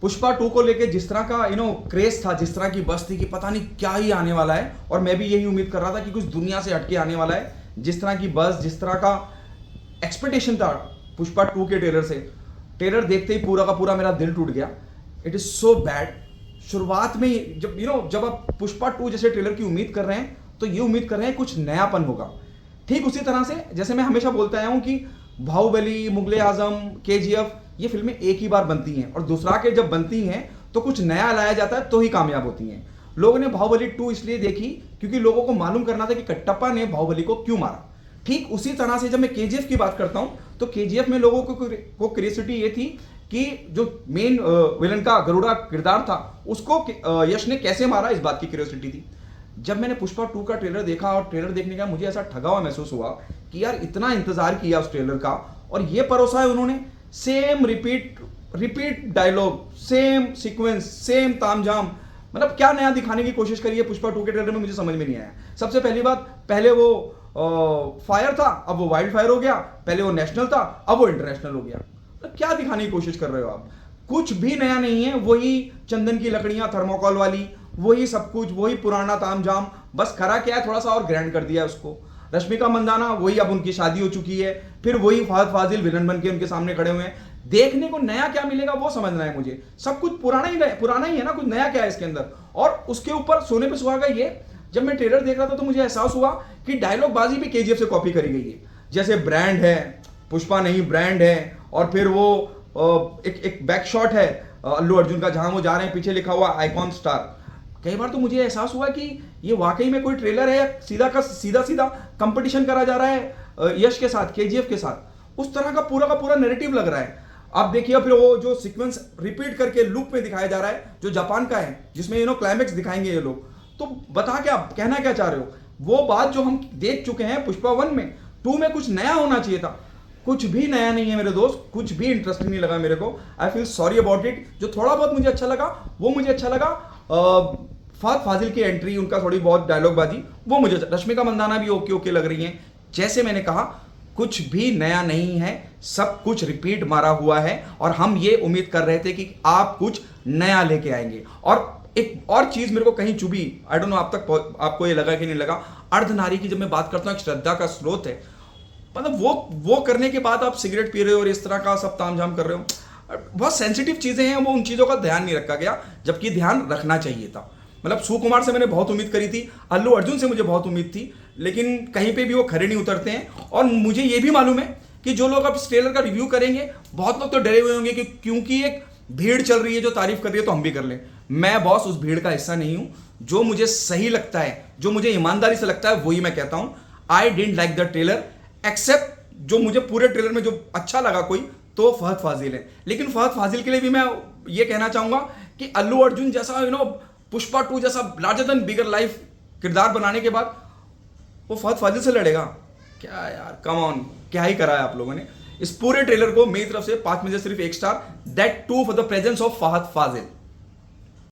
पुष्पा 2 को लेके जिस तरह का क्रेज था, जिस तरह की बस थी कि पता नहीं क्या ही आने वाला है, और मैं भी यही उम्मीद कर रहा था कि कुछ दुनिया से हटके आने वाला है। जिस तरह की बस, जिस तरह का एक्सपेक्टेशन था पुष्पा 2 के ट्रेलर से, ट्रेलर देखते ही पूरा का पूरा मेरा दिल टूट गया। It is so bad. शुरुआत में ही जब आप पुष्पा 2 जैसे ट्रेलर की उम्मीद कर रहे हैं, तो ये उम्मीद कर रहे हैं कुछ नयापन होगा। ठीक उसी तरह से जैसे मैं हमेशा बोलता आया हूं कि बाहुबली, मुगले आजम, केजीएफ, ये फिल्में एक ही बार बनती हैं, और दूसरा के जब बनती हैं तो कुछ नया लाया जाता है तो ही कामयाब होती हैं। लोगों ने बाहुबली 2 इसलिए देखी क्योंकि लोगों को मालूम करना था कि कटप्पा ने बाहुबली को क्यों मारा। ठीक उसी तरह से जब मैं केजीएफ की बात करता हूं, तो केजीएफ में लोगों को क्यूरियोसिटी ये थी कि जो मेन विलन का गरुड़ा किरदार था, उसको यश ने कैसे मारा, इस बात की क्यूरियोसिटी थी। जब मैंने पुष्पा 2 का ट्रेलर देखा, और ट्रेलर देखने का मुझे ऐसा ठगा हुआ महसूस हुआ कि यार इतना इंतजार किया उस ट्रेलर का, और ये परोसा है उन्होंने, same repeat dialogue, same sequence, same तामझाम। मतलब क्या नया दिखाने की कोशिश करी है पुष्पा 2 के ट्रेलर में, मुझे समझ में नहीं आया। सबसे पहली बात, पहले वो फायर था, अब वो वाइल्ड फायर हो गया। पहले वो नेशनल था, अब वो इंटरनेशनल हो गया। मतलब क्या दिखाने की कोशिश कर रहे हो आप? कुछ भी नया नहीं है, वही चंदन की लकड़ियां थर्मोकॉल वाली, वही सब कुछ, वही पुराना तामझाम। बस करा क्या है, थोड़ा सा और ग्रैंड कर दिया उसको। रश्मिका मंदाना, वही, अब उनकी शादी हो चुकी है, फिर वही फहद फाजिल विलन बन के उनके सामने खड़े हुए हैं। देखने को नया क्या मिलेगा वो समझना है मुझे। सब कुछ पुराना ही है ना, कुछ नया क्या है इसके अंदर? और उसके ऊपर सोने पे सुहागा ये, जब मैं ट्रेलर देख रहा था तो मुझे एहसास हुआ कि डायलॉग बाजी भी केजीएफ से कॉपी करी गई है। जैसे ब्रांड है, पुष्पा नहीं ब्रांड है, और फिर वो एक बैक शॉट है अल्लू अर्जुन का, जहां वो जा रहे हैं, पीछे लिखा हुआ आइकॉन स्टार। कई बार तो मुझे एहसास हुआ कि ये वाकई में कोई ट्रेलर है, या सीधा कंपटीशन करा जा रहा है यश के साथ, केजीएफ के साथ। उस तरह का पूरा नैरेटिव लग रहा है। आप देखिए फिर वो जो सीक्वेंस रिपीट करके लूप में दिखाया जा रहा है, जो जापान का है, जिसमें क्लाइमेक्स दिखाएंगे ये लोग। तो बता क्या कहना क्या चाह रहे हो? वो बात जो हम देख चुके हैं पुष्पा 1 में, 2 में कुछ नया होना चाहिए था। कुछ भी नया नहीं है मेरे दोस्त, कुछ भी इंटरेस्टिंग नहीं लगा मेरे को। I feel sorry about it. जो थोड़ा बहुत मुझे अच्छा लगा, वो मुझे अच्छा लगा फहद फाजिल की एंट्री, उनका थोड़ी बहुत डायलॉग बाजी, वो मुझे, रश्मिका मंदाना भी ओके लग रही हैं। जैसे मैंने कहा, कुछ भी नया नहीं है, सब कुछ रिपीट मारा हुआ है, और हम ये उम्मीद कर रहे थे कि आप कुछ नया लेके आएंगे। और एक और चीज मेरे को कहीं चुभी, आई डोंट नो आपको ये लगा कि नहीं लगा, अर्धनारी की जब मैं बात करता हूं, एक श्रद्धा का स्रोत है। मतलब वो करने के बाद आप सिगरेट पी रहे हो और इस तरह का सब तामझाम कर रहे हो। बहुत सेंसिटिव चीजें हैं, वो उन चीजों का ध्यान नहीं रखा गया, जबकि ध्यान रखना चाहिए था। मतलब सुकुमार से मैंने बहुत उम्मीद करी थी, अल्लू अर्जुन से मुझे बहुत उम्मीद थी, लेकिन कहीं पे भी वो खड़े नहीं उतरते हैं। और मुझे ये भी मालूम है कि जो लोग अब इस ट्रेलर का रिव्यू करेंगे, बहुत लोग तो डरे हुए होंगे कि क्योंकि एक भीड़ चल रही है जो तारीफ कर रही है, तो हम भी कर लें। मैं बॉस उस भीड़ का हिस्सा नहीं हूं। जो मुझे सही लगता है, जो मुझे ईमानदारी से लगता है, वही मैं कहता हूं। I didn't like the trailer, except जो मुझे पूरे ट्रेलर में जो अच्छा लगा कोई, तो फहद फाजिल है। लेकिन फहद फाजिल के लिए भी मैं ये कहना चाहूंगा कि अल्लू अर्जुन जैसा पुष्पा 2 जैसा लार्जर देन बिगर लाइफ किरदार बनाने के बाद वो फहद फाजिल से लड़ेगा क्या? यार कम ऑन, क्या ही करा है आप लोगों ने। इस पूरे ट्रेलर को मेरी तरफ से 5 में से सिर्फ 1 star, that too for the presence of Fahadh Fazil.